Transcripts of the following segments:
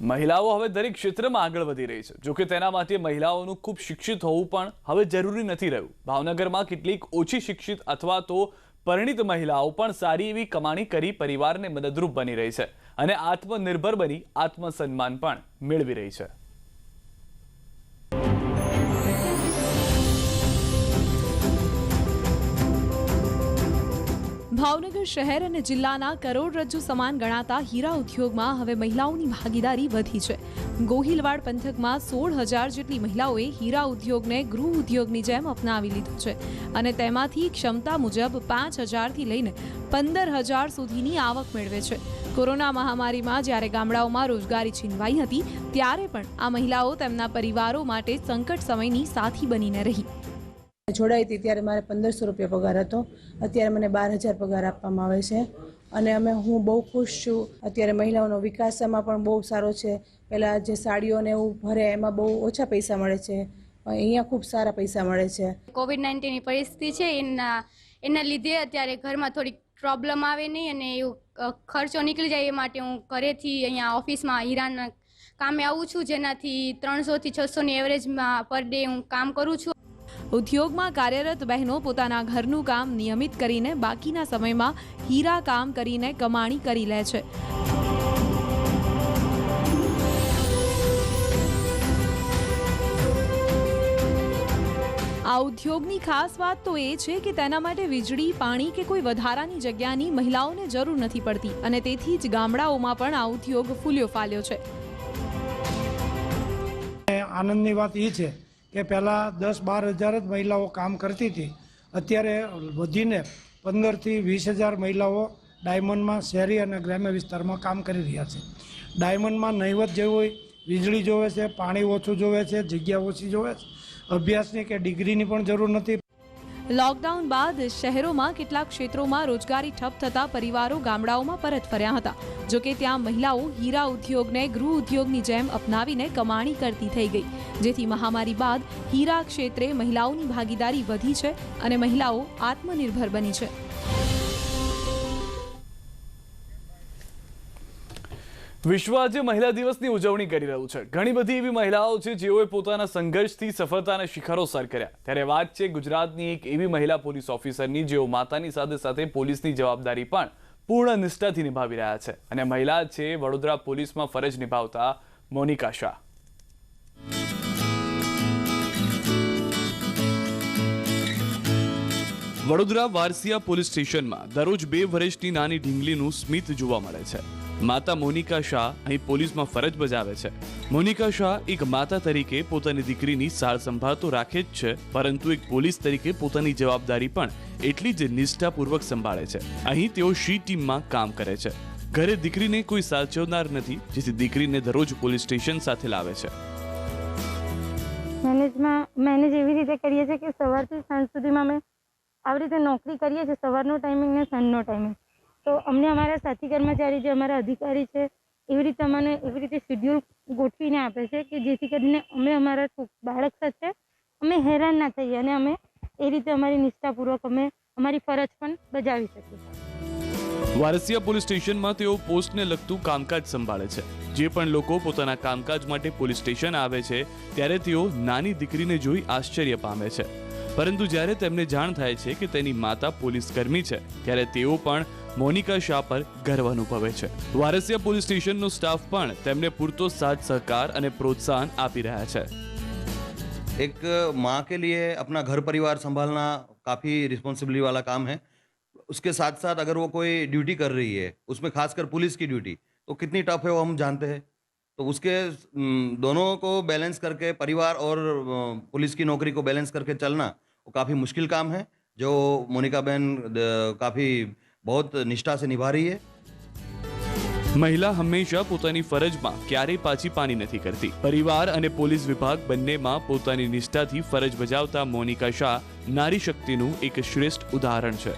મહિલાઓ હવે દરેક ક્ષેત્રમાં આગળ વધી રહી છે, જોકે તેના માટે મહિલાઓનું ખૂબ શિક્ષિત હોવું પણ હવે જરૂરી નથી રહ્યું। ભાવનગરમાં કેટલીક ઓછી શિક્ષિત અથવા તો પરિણીત મહિલાઓ પણ સારી એવી કમાણી કરી પરિવારને મદદરૂપ બની રહી છે અને આત્મનિર્ભર બની આત્મસન્માન પણ મેળવી રહી છે। ભાવનગર શહેર અને જિલ્લાના કરોડરજ્જુ સમાન ગણાતા હીરા ઉદ્યોગમાં હવે મહિલાઓની ભાગીદારી વધી છે। ગોહિલવાડ પંથકમાં 16,000 જેટલી મહિલાઓએ હીરા ઉદ્યોગને ગૃહ ઉદ્યોગની જેમ અપનાવી લીધું છે અને તેમાંથી ક્ષમતા મુજબ 5,000થી લઈને 15,000 સુધીની આવક મેળવે છે। કોરોના મહામારીમાં જ્યારે ગામડાઓમાં રોજગારી છીનવાઈ હતી, ત્યારે પણ આ મહિલાઓ તેમના પરિવારો માટે સંકટ સમયની સાથી બનીને રહી। જોડાઈ હતી ત્યારે મારે 1,500 રૂપિયા પગાર હતો, અત્યારે મને 12,000 પગાર આપવામાં આવે છે અને હું બહુ ખુશ છું। અત્યારે મહિલાઓનો વિકાસમાં પણ બહુ સારો છે। પહેલાં જે સાડીઓને એવું ભરે એમાં બહુ ઓછા પૈસા મળે છે, અહીંયા ખૂબ સારા પૈસા મળે છે। કોવિડ-19ની પરિસ્થિતિ છે એના લીધે અત્યારે ઘરમાં થોડીક પ્રોબ્લેમ આવે નહીં અને એવું ખર્ચો નીકળી જાય, એ માટે હું ઘરેથી અહીંયા ઓફિસમાં હીરાના કામે આવું છું, જેનાથી 300થી 600ની એવરેજમાં પર ડે હું કામ કરું છું। ઉદ્યોગમાં કાર્યરત બહેનો પોતાના ઘરનું કામ નિયમિત કરીને બાકીના સમયમાં હીરા કામ કરીને કમાણી કરી લે છે। આ ઉદ્યોગની ખાસ વાત તો એ છે કે તેના માટે વીજળી, પાણી કે કોઈ વધારાની જગ્યાની મહિલાઓને જરૂર નથી પડતી અને તેથી જ ગામડાઓમાં પણ આ ઉદ્યોગ ફૂલ્યો ફાલ્યો છે। આનંદની વાત એ છે કે પહેલાં 10-12 હજાર જ મહિલાઓ કામ કરતી હતી, અત્યારે વધીને 15થી 20,000 મહિલાઓ ડાયમંડમાં શહેરી અને ગ્રામ્ય વિસ્તારમાં કામ કરી રહ્યા છે। ડાયમંડમાં નહીવત જેવું વીજળી જોવે છે, પાણી ઓછું જોવે છે, જગ્યા ઓછી જોવે છે, અભ્યાસની કે ડિગ્રીની પણ જરૂર નથી। લોકડાઉન બાદ શહેરોમાં કેટલાક ક્ષેત્રોમાં રોજગારી ઠપ થતા પરિવારો ગામડાઓમાં પરત ફર્યા હતા, જોકે ત્યાં મહિલાઓ હીરા ઉદ્યોગને ગૃહ ઉદ્યોગની જેમ અપનાવીને કમાણી કરતી થઈ ગઈ, જેથી મહામારી બાદ હીરા ક્ષેત્રે મહિલાઓની ભાગીદારી વધી છે અને મહિલાઓ આત્મનિર્ભર બની છે। વિશ્વ આજે મહિલા દિવસની ઉજવણી કરી રહ્યું છે। ઘણી બધી એવી મહિલાઓ છે જેઓએ પોતાના સંઘર્ષથી સફળતાના શિખરો સર કર્યા। ત્યારે વાત છે ગુજરાતની એક એવી મહિલા પોલીસ ઓફિસરની, જેઓ માતાની સાથે સાથે પોલીસની જવાબદારી પણ પૂર્ણ નિષ્ઠાથી નિભાવી રહ્યા છે અને મહિલા છે વડોદરા પોલીસમાં ફરજ નિભાવતા મોનિકા શાહ। વડોદરા વારસિયા પોલીસ સ્ટેશનમાં દરરોજ 2 વર્ષની નાની ઢીંગલીનું સ્મિત જોવા મળે છે। માતા મોનિકા શાહ અહીં પોલીસમાં ફરજ બજાવે છે। મોનિકા શાહ એક માતા તરીકે પોતાની દીકરીની સાર સંભાળ તો રાખે જ છે, પરંતુ એક પોલીસ તરીકે પોતાની જવાબદારી પણ એટલી જ નિષ્ઠાપૂર્વક સંભાળે છે। અહીં તેઓ શી ટીમમાં કામ કરે છે। ઘરે દીકરીને કોઈ સાચવનાર નથી, જેથી દીકરીને દરરોજ પોલીસ સ્ટેશન સાથે લાવે છે। મેનેજ એવી રીતે કરીએ છીએ કે સવારથી સાંજ સુધીમાં અમે આવી રીતે નોકરી કરીએ છીએ, સવારનો ટાઈમિંગ ને સાંજનો ટાઈમિંગ। તો અમને અમારા સાથી કર્મચારી જે અમારા અધિકારી છે એવી રીતે અમને એવી રીતે શેડ્યુલ ગોઠવીને આપે છે કે જેથી કરીને અમે અમારા બાળક સાથે અમે હેરાન ના થઈએ અને અમે એ રીતે અમારી નિષ્ઠાપૂર્વક અમે અમારી ફરજ પણ બજાવી શકીએ। વારસિયા પોલીસ સ્ટેશનમાં તેઓ પોસ્ટને લગતું કામકાજ સંભાળે છે। જે પણ લોકો પોતાના કામકાજ માટે પોલીસ સ્ટેશન આવે છે, ત્યારે તેઓ નાની દીકરીને જોઈ આશ્ચર્ય પામે છે, પરંતુ જ્યારે તેમને જાણ થાય છે કે તેની માતા પોલીસ કર્મી છે, ત્યારે તેઓ પણ મોનિકા શાહ પર ગર્વ અનુભવે છે। વારસિયા પોલીસ સ્ટેશનનો સ્ટાફ પણ તેમને પૂરતો સાથ સહકાર અને પ્રોત્સાહન આપી રહ્યા છે। एक माँ के लिए अपना घर परिवार संभालना काफ़ी रिस्पॉन्सिबिलिटी वाला काम है। उसके साथ साथ अगर वो कोई ड्यूटी कर रही है, उसमें खासकर पुलिस की ड्यूटी, तो कितनी टफ है वो हम जानते हैं। तो उसके दोनों को बैलेंस करके परिवार और पुलिस की नौकरी को बैलेंस करके चलना वो काफ़ी मुश्किल काम है, जो मोनिका बहन काफ़ी बहुत निष्ठा से निभा रही है। મહિલા હંમેશા પોતાની ફરજમાં ક્યારેય પાછી પાની નથી કરતી। પરિવાર અને પોલીસ વિભાગ બંનેમાં પોતાની નિષ્ઠાથી ફરજ બજાવતા મોનિકા શાહ નારી શક્તિનું એક શ્રેષ્ઠ ઉદાહરણ છે।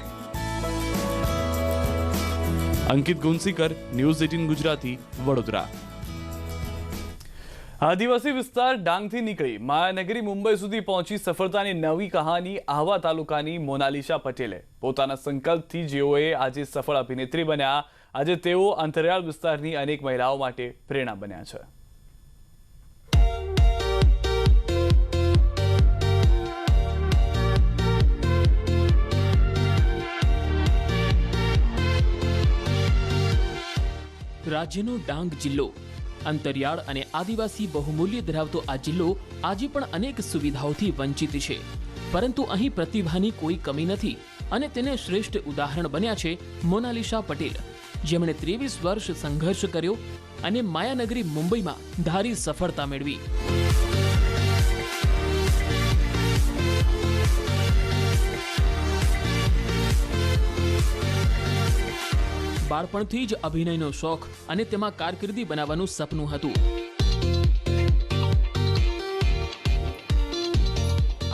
અંકિત ગુંસીકર, ન્યૂઝ 18 ગુજરાતી, વડોદરા। આદિવાસી વિસ્તાર ડાંગથી નીકળી માયાનગરી મુંબઈ સુધી પહોંચી સફળતાની નવી કહાની આહવા તાલુકાની મોનાલિસા પટેલે પોતાના સંકલ્પથી જેઓએ આજે સફળ અભિનેત્રી બન્યા આજે તેઓ અંતરિયાળ વિસ્તારની અનેક મહિલાઓ માટે પ્રેરણા બન્યા છે. રાજ્યનો ડાંગ જિલ્લો અંતરિયાળ અને આદિવાસી બહુમૂલ્ય ધરાવતો આ જિલ્લો આજે પણ અનેક સુવિધાઓથી વંચિત છે, પરંતુ અહીં પ્રતિભાની કોઈ કમી નથી અને તેને શ્રેષ્ઠ ઉદાહરણ બન્યા છે મોનાલિસા પટેલ, જેમણે 23 વર્ષ સંઘર્ષ કર્યો અને માયાનગરી મુંબઈમાં ધારી સફળતા મેળવી. બાળપણથી જ અભિનયનો શોખ અને તેમાં કારકિર્દી બનાવવાનું સપનું હતું.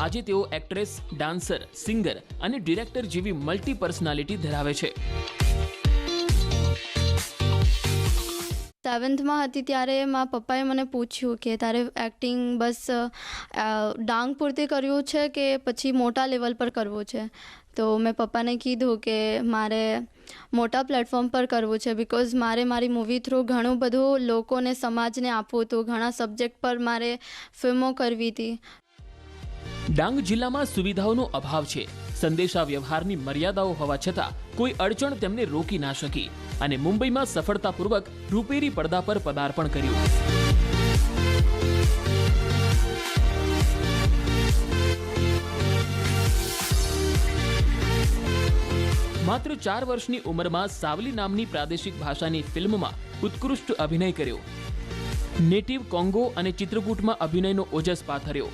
આજે તેઓ એક્ટ્રેસ, ડાન્સર, સિંગર અને ડિરેક્ટર જેવી મલ્ટી પર્સનાલિટી ધરાવે છે. 7th માં હતી ત્યારે મારા પપ્પાએ મને પૂછ્યું કે તારે એક્ટિંગ બસ ડાંગ પૂરતી કરવું છે કે પછી મોટા લેવલ પર કરવું છે. તો મેં પપ્પાને કીધું કે મારે મોટા પ્લેટફોર્મ પર કરવું છે, બિકોઝ મારે મારી મૂવી થ્રુ ઘણું બધું લોકોને, સમાજને આપવું હતું. ઘણા સબ્જેક્ટ પર મારે ફિલ્મો કરવી હતી. ડાંગ જિલ્લામાં સુવિધાઓનો અભાવ છે. સંદેશા વ્યવહારની મર્યાદાઓ હોવા છતાં કોઈ અડચણ તેમને રોકી ના શકી અને મુંબઈમાં સફળતાપૂર્વક રૂપેરી પડદા પર પદાર્પણ કર્યું. માત્ર 4 વર્ષની ઉંમરમાં સાવલી નામની પ્રાદેશિક ભાષાની ફિલ્મમાં ઉત્કૃષ્ટ અભિનય કર્યો. નેટિવ કોંગો અને ચિત્રકૂટમાં અભિનયનો ઓજસ પાથર્યો.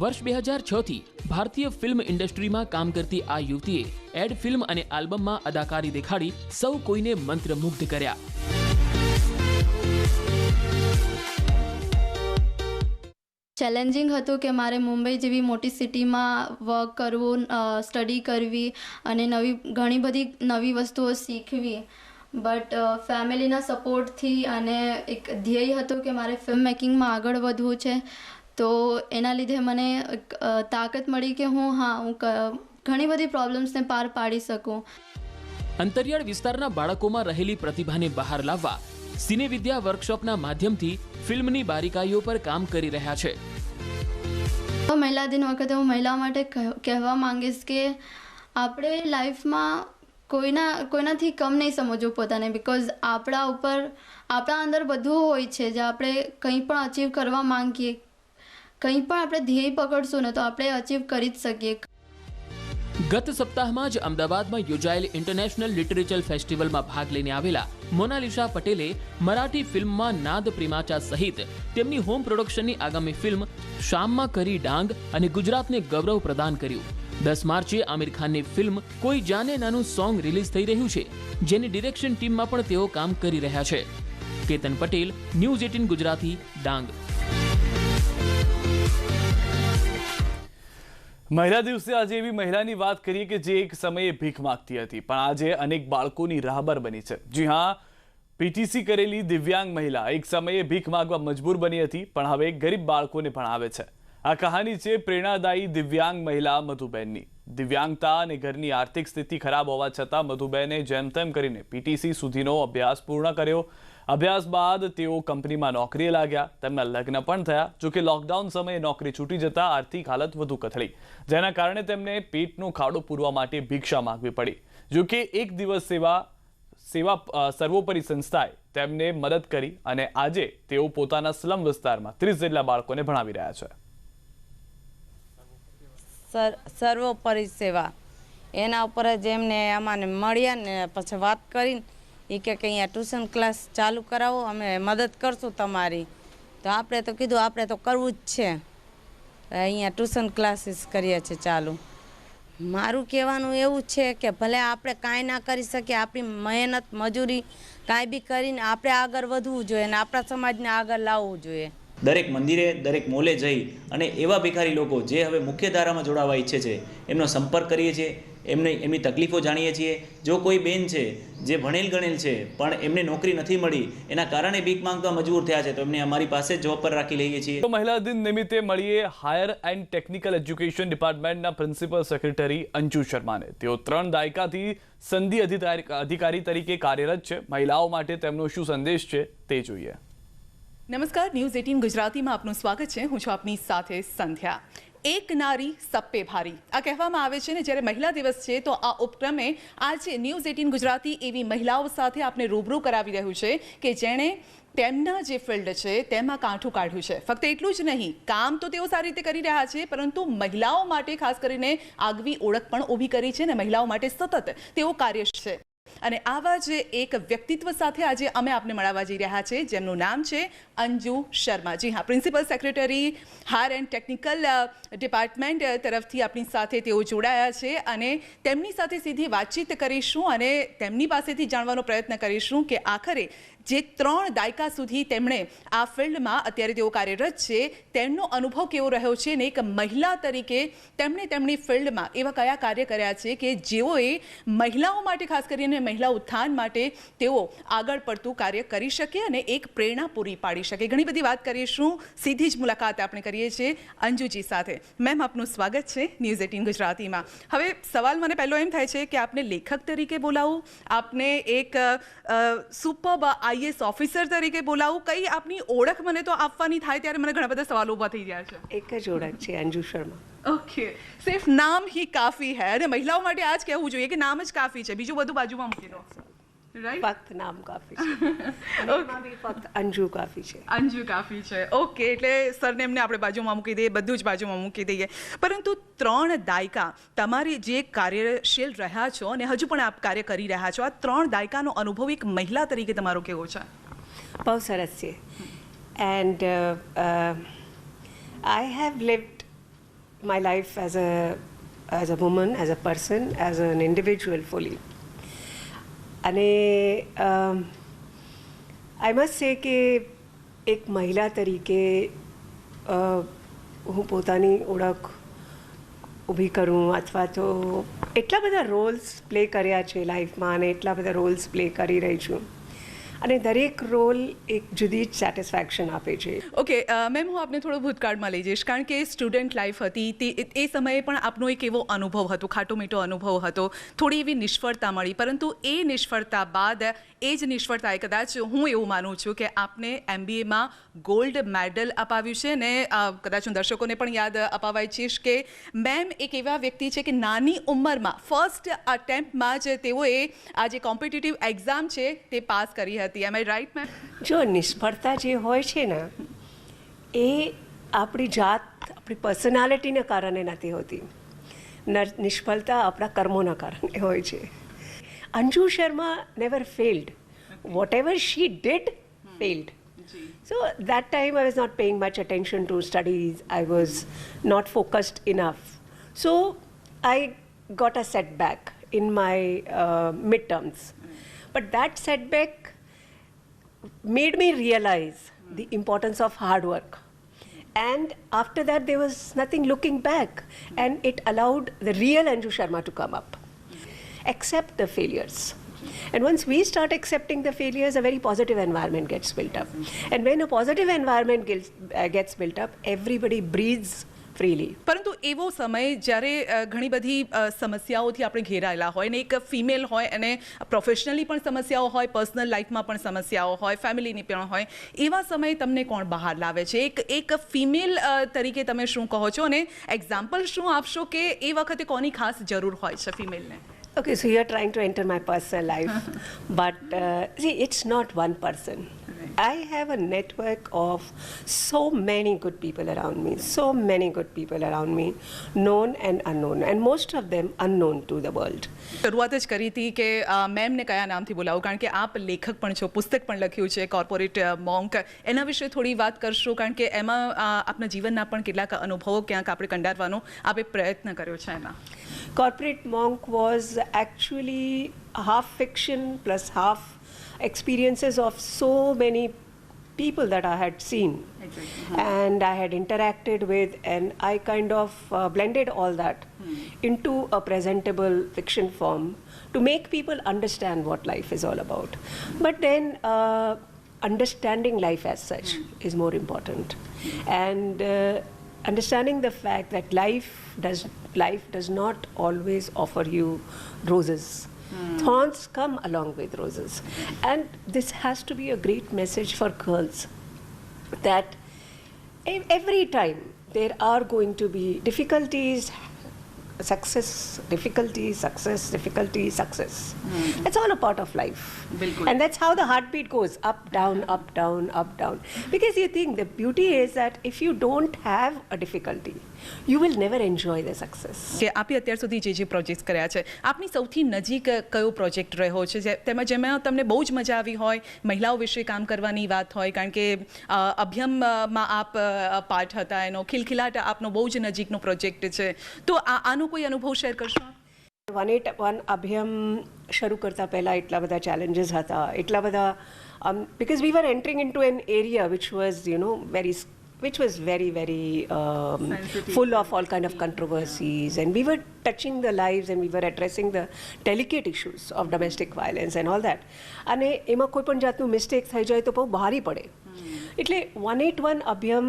વર્ષ 2006 થી ભારતીય ફિલ્મ ઇન્ડસ્ટ્રીમાં કામ કરતી આ યુવતીએ એડ ફિલ્મ અને આલ્બમમાં અદાકારી દેખાડી સૌ કોઈને મંત્રમુગ્ધ કર્યા. ચેલેન્જિંગ હતું કે મારે મુંબઈ જેવી મોટી સિટીમાં વર્ક કરવું, સ્ટડી કરવી અને ઘણી બધી નવી વસ્તુઓ શીખવી. બટ ફેમિલીના સપોર્ટથી અને એક ધ્યેય હતું કે મારે ફિલ્મ મેકિંગમાં આગળ વધવું છે, તો એના લીધે મને તાકાત મળી કે હું ઘણી બધી પ્રોબ્લેમ્સને પાર પાડી શકું. અંતરિયાળ વિસ્તારના બાળકોમાં રહેલી પ્રતિભાને બહાર લાવવા સિને વિદ્યા વર્કશોપના માધ્યમથી ફિલ્મની બારીકાઈઓ પર કામ કરી રહ્યા છે. મહિલા દિન વખતે હું મહિલાઓ માટે કહેવા માંગીશ કે આપણે લાઈફમાં કોઈનાથી કમ નહીં સમજવું પોતાને, બિકોઝ આપણા અંદર બધું હોય છે. જે આપણે કંઈ પણ અચીવ કરવા માંગીએ, કંઈ પણ આપણે ધ્યેય પકડશું ને તો આપણે અચીવ કરી જ શકીએ. ગત સપ્તાહમાં જ અમદાવાદમાં યોજાયેલ ઇન્ટરનેશનલ લિટરેચર ફેસ્ટિવલમાં ભાગ લઈને આવેલા મોનાલિસા પટેલે મરાઠી ફિલ્મમાં નાદ પ્રેમાચા સહિત તેમની હોમ પ્રોડક્શનની આગામી ફિલ્મ શામમાં કરી ડાંગ અને ગુજરાતને ગૌરવ પ્રદાન કર્યું. 10 માર્ચે આમિર ખાનની ફિલ્મ કોઈ જાને નાનું સોંગ રિલીઝ થઈ રહ્યું છે, જેની ડિરેક્શન ટીમમાં પણ તેઓ કામ કરી રહ્યા છે. કેતન પટેલ, ન્યૂઝ 18 ગુજરાતી, ડાંગ. મહિલા દિવસે આજે એવી મહિલાની વાત કરીએ કે જે એક સમયે ભીખ માંગતી હતી પણ આજે અનેક બાળકોની રાહબર બની છે. જી હા, પીટીસી કરેલી દિવ્યાંગ મહિલા એક સમયે ભીખ માંગવા મજબૂર બની હતી પણ હવે ગરીબ બાળકોને ભણાવે છે. આ કહાની છે પ્રેરણાદાયી દિવ્યાંગ મહિલા મધુબેનની. દિવ્યાંગતા અને ઘરની આર્થિક સ્થિતિ ખરાબ હોવા છતાં મધુબેને જેમ તેમ કરીને પીટીસી સુધીનો અભ્યાસ પૂર્ણ કર્યો. અભ્યાસ બાદ તેઓ કંપનીમાં નોકરીએ લાગ્યા. તેમના લગ્ન પણ થયા. જોકે લોકડાઉન સમયે નોકરી છૂટી જતા આર્થિક હાલત વધુ કથળી, જેના કારણે તેમને પેટનો ખાડો પૂરવા માટે ભિક્ષા માંગવી પડી. જોકે એક દિવસ સેવા સર્વોપરી સંસ્થાએ તેમને મદદ કરી અને આજે તેઓ પોતાના સ્લમ વિસ્તારમાં 30 જેટલા બાળકોને ભણાવી રહ્યા છે. સર્વોપરી સેવા એના ઉપર જ એમને અમાને મળ્યા ને પછી વાત કરીને એ કે અહીંયા ટ્યુશન ક્લાસ ચાલુ કરાવો, અમે મદદ કરશું તમારી. તો આપણે તો કીધું આપણે તો કરવું જ છે. અહીંયા ટ્યુશન ક્લાસીસ કરીએ છીએ ચાલુ. મારું કહેવાનું એવું છે કે ભલે આપણે કાંઈ ના કરી શકીએ, આપણી મહેનત મજૂરી કાંઈ બી કરીને આપણે આગળ વધવું જોઈએ અને આપણા સમાજને આગળ લાવવું જોઈએ. દરેક મંદિરે દરેક મોલે જઈ અને એવા ભિખારી લોકો જે હવે મુખ્ય ધારામાં જોડાવા ઈચ્છે છે એમનો સંપર્ક કરીએ છીએ, એમની તકલીફો જાણીએ છીએ. જો કોઈ બેન છે જે ભણેલ ગણેલ છે પણ એમને નોકરી નથી મળી, એના કારણે ભીખ માંગવા મજબૂર થયા છે, તો એમને અમારી પાસે જોબ પર રાખી લઈએ છીએ. તો મહિલા દિન નિમિત્તે મળીએ હાયર એન્ડ ટેકનિકલ એજ્યુકેશન ડિપાર્ટમેન્ટના પ્રિન્સિપલ સેક્રેટરી અંજુ શર્માને. તેઓ 3 દાયકાથી સંધિ અધિકારી તરીકે કાર્યરત છે. મહિલાઓ માટે તેમનો શું સંદેશ છે તે જોઈએ. નમસ્કાર, ન્યૂઝ 18 ગુજરાતીમાં આપનું સ્વાગત છે. હું છું આપની સાથે સંધ્યા. એક નારી સબ પે ભારી આ કહેવામાં આવે છે ને, જ્યારે મહિલા દિવસ છે તો આ ઉપક્રમે આજે ન્યૂઝ 18 ગુજરાતી એવી મહિલાઓ સાથે આપને રૂબરૂ કરાવી રહ્યું છે કે જેણે તેમના જે ફિલ્ડ છે તેમાં કાંઠું કાઢ્યું છે. ફક્ત એટલું જ નહીં, કામ તો તેઓ સારી રીતે કરી રહ્યા છે, પરંતુ મહિલાઓ માટે ખાસ કરીને આગવી ઓળખ પણ ઊભી કરી છે ને મહિલાઓ માટે સતત તેઓ કાર્યરત છે. અને આવા જ એક વ્યક્તિત્વ સાથે આજે અમે આપને મળવા જઈ રહ્યા છે, જેમનું નામ છે અંજુ શર્મા. જી હા, principal secretary higher and technical department તરફથી આપણી સાથે તેઓ જોડાયા છે અને તેમની સાથે સીધી વાતચીત કરીશું અને તેમની પાસેથી જાણવાનો પ્રયત્ન કરીશું કે આખરે જે 3 દાયકા સુધી તેમણે આ ફિલ્ડમાં અત્યારે તેઓ કાર્યરત છે તેમનો અનુભવ કેવો રહ્યો છે અને એક મહિલા તરીકે તેમણે તેમની ફિલ્ડમાં એવા કયા કાર્ય કર્યા છે કે જેઓએ મહિલાઓ માટે, ખાસ કરીને મહિલા ઉત્થાન માટે તેઓ આગળ પડતું કાર્ય કરી શકે અને એક પ્રેરણા પૂરી પાડી શકે. ઘણી બધી વાત કરીશું. સીધી જ મુલાકાત આપણે કરીએ છીએ અંજુજી સાથે. મેમ, આપનું સ્વાગત છે ન્યૂઝ 18 ગુજરાતીમાં. હવે સવાલ મને પહેલો એમ થાય છે કે આપને લેખક તરીકે બોલાવું, આપને એક સુપર્બ IAS ઓફિસર તરીકે બોલાવું, કઈ આપની ઓળખ મને તો આપવાની થાય ત્યારે મને ઘણા બધા સવાલો ઊભા થઈ જાય છે. એક જ ઓળખ છે, અંજુ શર્મા. ઓકે, સિર્ફ નામ ही કાફી है અને મહિલાઓ માટે આ જ કહેવું જોઈએ કે નામ જ કાફી છે, બીજું બધું બાજુમાં મૂકી દો. રાઈટ, ફક્ત નામ કાફી છે. એમાં બી ફક્ત અંજુ કાફી છે. અંજુ કાફી છે. ઓકે, એટલે સરનેમને આપણે બાજુમાં મૂકી દઈએ, બધું જ બાજુમાં મૂકી દઈએ. પરંતુ 3 દાયકા તમારી જે કાર્યશીલ રહ્યા છો અને હજુ પણ આપ કાર્ય કરી રહ્યા છો, આ 3 દાયકાનો અનુભવ એક મહિલા તરીકે તમારો કેવો છે? બહુ સરસ છે. And I have lived my life as a woman, as a person, as an individual fully. અને આઈ મસ્ટ સે કે એક મહિલા તરીકે હું પોતાની ઓળખ ઊભી કરું અથવા તો એટલા બધા રોલ્સ પ્લે કર્યા છે લાઈફમાં અને એટલા બધા રોલ્સ પ્લે કરી રહી છું અને દરેક રોલ એક જુદી જ સેટિસ્ફેક્શન આપે છે. ઓકે મેમ, હું આપને થોડો ભૂતકાળમાં લઈ જઈશ, કારણ કે સ્ટુડન્ટ લાઈફ હતી એ સમયે પણ આપનો એક એવો અનુભવ હતો, ખાટો મીઠો અનુભવ હતો, થોડી એવી નિષ્ફળતા મળી, પરંતુ એ નિષ્ફળતા બાદ એ જ નિષ્ફળતાએ કદાચ હું એવું માનું છું કે આપને MBAમાં ગોલ્ડ મેડલ અપાવ્યું છે ને કદાચ હું દર્શકોને પણ યાદ અપાવવા ઈચ્છીશ કે મેમ એક એવા વ્યક્તિ છે કે નાની ઉંમરમાં ફર્સ્ટ અટેમ્પ્ટમાં જ તેઓએ આ જે કોમ્પિટિટિવ એક્ઝામ છે તે પાસ કરી હતી. એમ આઈ રાઈટ મેમ? જો નિષ્ફળતા જે હોય છે ને એ આપણી જાત, આપણી પર્સનાલિટીને કારણે નથી હોતી. નિષ્ફળતા આપણા કર્મોના કારણે હોય છે. Anju Sharma never failed. Whatever she did failed. So that time I was not paying much attention to studies. I was not focused enough. So I got a setback in my midterms. But that setback made me realize the importance of hard work. And after that there was nothing looking back. And it allowed the real Anju Sharma to come up. Accept the failures. And once we start accepting the failures, a very positive environment gets built up. And when a positive environment gets built up, everybody breathes freely. પરંતુ એવો સમય જ્યારે ઘણી બધી સમસ્યાઓથી આપણે ઘેરાયેલા હોય ને એક ફિમેલ હોય અને પ્રોફેશનલી પણ સમસ્યાઓ હોય, પર્સનલ લાઈફમાં પણ સમસ્યાઓ હોય, ફેમિલીની પણ હોય, એવા સમયે તમને કોણ બહાર લાવે છે? એક ફિમેલ તરીકે તમે શું કહો છો અને એક્ઝામ્પલ શું આપશો કે એ વખતે કોની ખાસ જરૂર હોય છે ફિમેલને? Okay, so you're trying to enter my personal life, but see, it's not one person. I have a network of so many good people around me, so many good people around me, known and unknown, and most of them unknown to the world. શરૂઆત જ કરી હતી કે મેમને કયા નામથી બોલાવું, કારણ કે આપ લેખક પણ છો, પુસ્તક પણ લખ્યું છે કોર્પોરેટ મોન્ક, એના વિશે થોડી વાત કરશો, કારણ કે એમાં આપના જીવનના પણ કેટલાક અનુભવો ક્યાંક આપણે કંડારવાનો આપે પ્રયત્ન કર્યો છે. એમાં Corporate Monk was actually half fiction plus half experiences of so many people that I had seen. and I had interacted with, and I kind of blended all that into a presentable fiction form to make people understand what life is all about. But then understanding life as such is more important, and understanding the fact that life does not always offer you roses. Thorns come along with roses, and this has to be a great message for girls, that every time there are going to be difficulties, success, difficulty, success, difficulty, success. That's all a part of life. And that's how the heartbeat goes, up, down, up, down, up, down. Because you think the beauty is that if you don't have a difficulty, you will never enjoy the success. કે આપે અત્યાર સુધી જે projects કર્યા છે, આપની સૌથી નજીક કયો પ્રોજેક્ટ રહ્યો છે જેમાં તમને બહુ જ મજા આવી હોય, મહિલાઓ વિશે કામ કરવાની વાત હોય, કારણ કે અભ્યમમાં આપ પાર્ટ હતા એનો, ખિલખિલાટ આપનો બહુ જ નજીકનો પ્રોજેક્ટ છે, તો આનો કોઈ અનુભવ શેર કરશો? 181 અભિયમ શરૂ કરતા પહેલાં એટલા બધા ચેલેન્જીસ હતા, એટલા બધા, because we were entering into an area which was, you know, very, very full of all kind of controversies, and we were touching the lives and we were addressing the delicate issues of domestic violence and all that. અને એમાં કોઈ પણ જાતનું mistake થઈ જાય તો બહુ ભારી પડે. એટલે 181 અભિયમ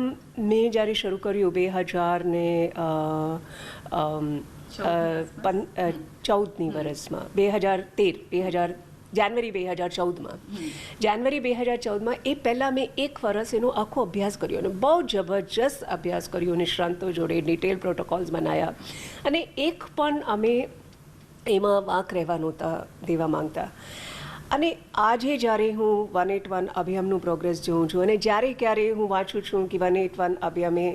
મેં જ્યારે શરૂ કર્યું 2014ની વર્ષમાં, 2013 જાન્યુઆરી 2014માં, જાન્યુઆરી 2014માં એ પહેલાં મેં એક વર્ષ એનો આખો અભ્યાસ કર્યો, અને બહુ જબરજસ્ત અભ્યાસ કર્યો, નિષ્ણાંતો જોડે ડિટેલ પ્રોટોકોલ્સ બનાવ્યા, અને એક પણ અમે એમાં વાંક રહેવા નહોતા દેવા માંગતા. અને આજે જ્યારે હું 181 અભિયાનનું પ્રોગ્રેસ જોઉં છું, અને જ્યારે ક્યારે હું વાંચું છું કે 181 અભિયામે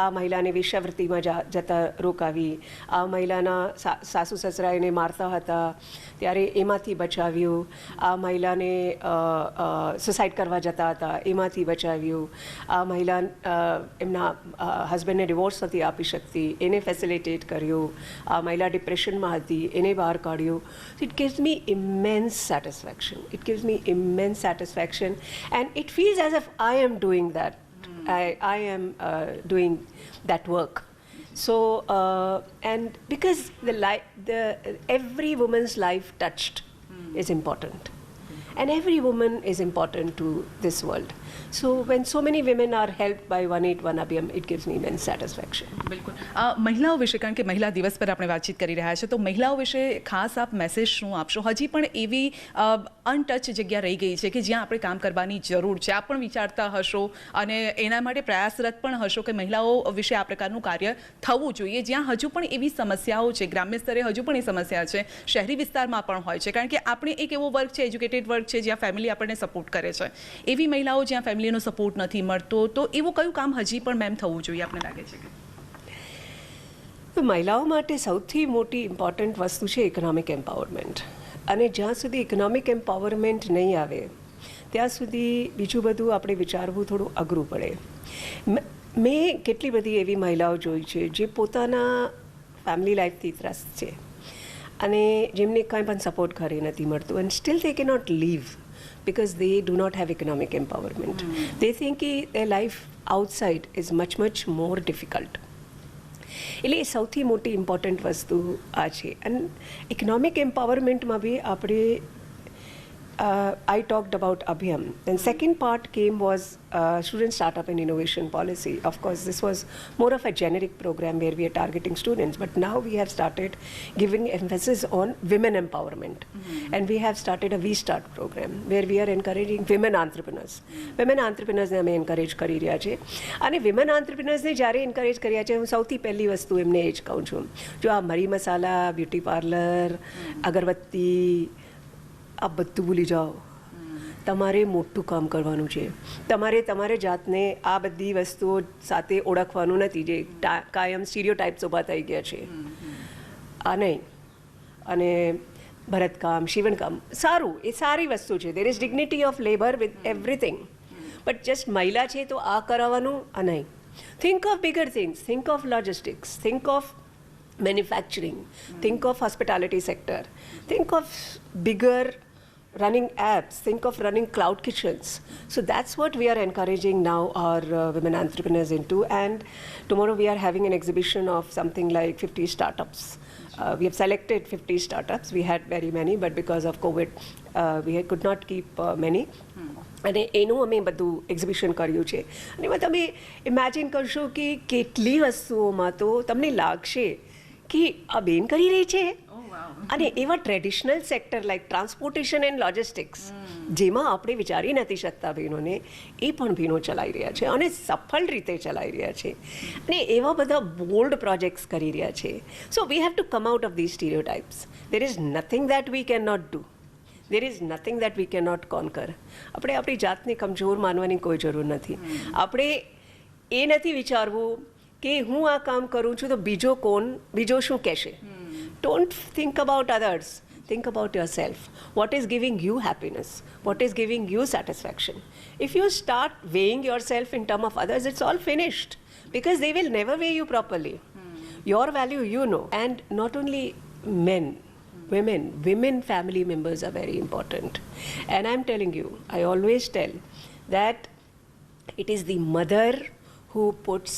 આ મહિલાને વેશ્યાવૃત્તિમાં જતા રોકાવી, આ મહિલાના સાસુ સસરા એને મારતા હતા ત્યારે એમાંથી બચાવ્યું, આ મહિલાને સુસાઇડ કરવા જતા હતા એમાંથી બચાવ્યું, આ મહિલા એમના હસબન્ડને ડિવોર્સ નથી આપી શકતી એને ફેસિલિટેટ કર્યું, આ મહિલા ડિપ્રેશનમાં હતી એને બહાર કાઢ્યું. It gives me immense satisfaction. It gives me immense satisfaction, and it feels as if I am doing that. I am doing that work. So, and because every woman's life touched is important, and every woman is important to this world. So when so many women are helped by 181 અભિયમ, it gives me immense satisfaction. બિલકુલ. મહિલાઓ વિશે, કારણ કે મહિલા દિવસ પર આપણે વાતચીત કરી રહ્યા છીએ, તો મહિલાઓ વિશે ખાસ આપ મેસેજ શું આપશો? હજી પણ એવી અનટચ જગ્યા રહી ગઈ છે કે જ્યાં આપણે કામ કરવાની જરૂર છે, આપ પણ વિચારતા હશો અને એના માટે પ્રયાસરત પણ હશો કે મહિલાઓ વિશે આ પ્રકારનું કાર્ય થવું જોઈએ, જ્યાં હજુ પણ એવી સમસ્યાઓ છે, ગ્રામ્ય સ્તરે હજુ પણ એ સમસ્યા છે, શહેરી વિસ્તારમાં પણ હોય છે, કારણ કે આપણે એક એવો વર્ગ છે, એજ્યુકેટેડ વર્ગ છે, જ્યાં ફેમિલી આપણને સપોર્ટ કરે છે. એવી મહિલાઓ જ્યાં ફેમિલીનો સપોર્ટ નથી મળતો, તો એવું કયું કામ હજી પણ મેમ થવું જોઈએ આપને લાગે છે? તો મહિલાઓ માટે સૌથી મોટી ઇમ્પોર્ટન્ટ વસ્તુ છે ઇકોનોમિક એમ્પાવરમેન્ટ, અને જ્યાં સુધી ઇકોનોમિક એમ્પાવરમેન્ટ નહીં આવે ત્યાં સુધી બીજું બધું આપણે વિચારવું થોડું અઘરું પડે. મેં કેટલી બધી એવી મહિલાઓ જોઈ છે જે પોતાના ફેમિલી લાઈફથી ત્રસ્ત છે અને જેમને કંઈ પણ સપોર્ટ ઘરે નથી મળતું, and still they cannot leave because they do not have economic empowerment. They think their life outside is much more difficult. એટલે એ સૌથી મોટી ઇમ્પોર્ટન્ટ વસ્તુ આ છે. અને ઇકોનોમિક એમ્પાવરમેન્ટમાં બી આપણે I talked about Abhiyam. Then second part was student startup and innovation policy. Of course, this was more of a generic program where we are targeting students, but now we have started giving emphasis on women empowerment. And we have started a V-Start program where we are encouraging women entrepreneurs. Women entrepreneurs ને અમે encourage કરી રહ્યા છે, અને women entrepreneurs ને જ્યારે encourage કર્યા છે, હું સૌથી પહેલી વસ્તુ એમને એ જ કહું છું, જો આ મરી મસાલા, બ્યુટી પાર્લર, અગરબત્તી, આ બધું ભૂલી જાઓ. તમારે મોટું કામ કરવાનું છે, તમારે જાતને આ બધી વસ્તુઓ સાથે ઓળખવાનું નથી જે કાયમ સ્ટીરિયોટાઇપ્સ ઊભા થઈ ગયા છે. આ નહીં. અને ભરતકામ, શિવણકામ સારું, એ સારી વસ્તુ છે. There is dignity of labour with everything, but just મહિલા છે તો આ કરાવવાનું આ નહીં. Think of bigger things, think of logistics, think of manufacturing, think of hospitality sector, think of bigger running apps, think of running cloud kitchens. So that's what we are encouraging now our women entrepreneurs into. And tomorrow we are having an exhibition of something like 50 startups. We have selected 50 startups. We had very many, but because of COVID, we could not keep many. અને એનું અમે બધું exhibition કર્યું છે અને એમાં તમે imagine કરશો કે કેટલી વસ્તુઓમાં તો તમને લાગશે કે આ બેન કરી રહી છે અને એવા traditional sector like transportation and logistics જેમાં આપણે વિચારી નથી શકતા બહેનોને એ પણ બહેનો ચલાવી રહ્યા છે અને સફળ રીતે ચલાવી રહ્યા છે અને એવા બધા બોલ્ડ પ્રોજેક્ટ્સ કરી રહ્યા છે. So we have to come out of these stereotypes. There is nothing that we can not do. There is nothing that we can not conquer. આપણે આપણી જાતને કમજોર માનવાની કોઈ જરૂર નથી. આપણે એ નથી વિચારવું કે હું આ કામ કરું છું તો બીજો શું કહેશે. Don't think about others. Think about yourself. What is giving you happiness? What is giving you satisfaction? If you start weighing yourself in terms of others, it's all finished because they will never weigh you properly. Your value, you know. And not only men, women family members are very important. And I'm telling you, I always tell that it is the mother who puts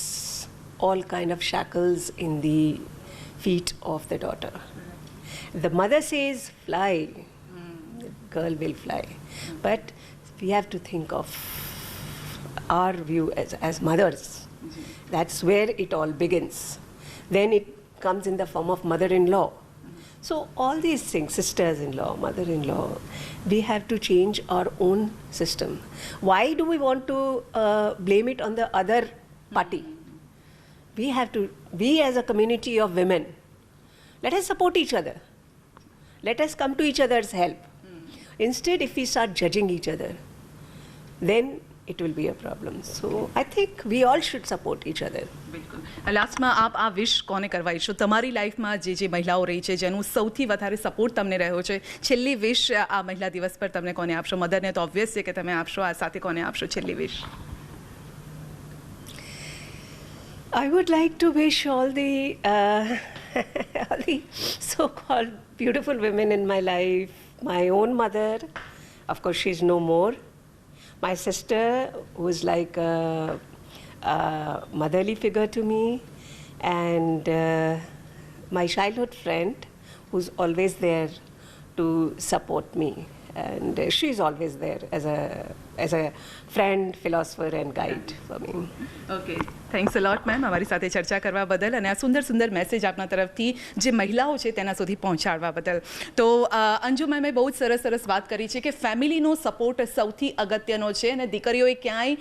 all kind of shackles in the feet of the daughter. The mother says fly, the girl will fly. But we have to think of our view as mothers. That's where it all begins. Then it comes in the form of mother-in-law. So all these things, sisters-in-law, mother-in-law, we have to change our own system. Why do we want to blame it on the other party? We as a community of women, let us support each other. Let us come to each other's help. Instead, if we start judging each other, then it will be a problem. So I think we all should support each other. બિલકુલ. લાસ્ટમાં આપ આ વિશ કોને કરવા ઈચ્છો? તમારી લાઈફમાં જે મહિલાઓ રહી છે જેનું સૌથી વધારે સપોર્ટ તમને રહ્યો છે, છેલ્લી વિશ આ મહિલા દિવસ પર તમને કોને આપશો? મધરને તો ઓબ્વિયસ છે કે તમે આપશો, આ સાથે કોને આપશો છેલ્લી વિશ? I would like to wish all the so-called beautiful women in my life, my own mother, of course she's no more, my sister who is like a motherly figure to me, and my childhood friend who's always there to support me, and she's always there as a friend, philosopher and guide for me. Okay, thanks a lot ma'am અમારી સાથે ચર્ચા કરવા બદલ અને આ સુંદર message આપના તરફથી જે મહિલાઓ છે તેના સુધી પહોંચાડવા બદલ. તો અંજુ મેમે બહુ જ સરસ વાત કરી છે કે ફેમિલીનો સપોર્ટ સૌથી અગત્યનો છે અને દીકરીઓએ ક્યાંય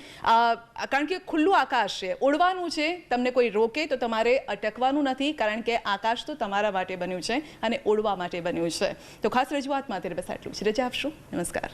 કારણ કે ખુલ્લું આકાશ છે, ઉડવાનું છે, તમને કોઈ રોકે તો તમારે અટકવાનું નથી કારણ કે આકાશ તો તમારા માટે બન્યું છે અને ઉડવા માટે બન્યું છે. તો ખાસ રજૂઆત માટે બસ આટલું જ. રજા આપશું. નમસ્કાર.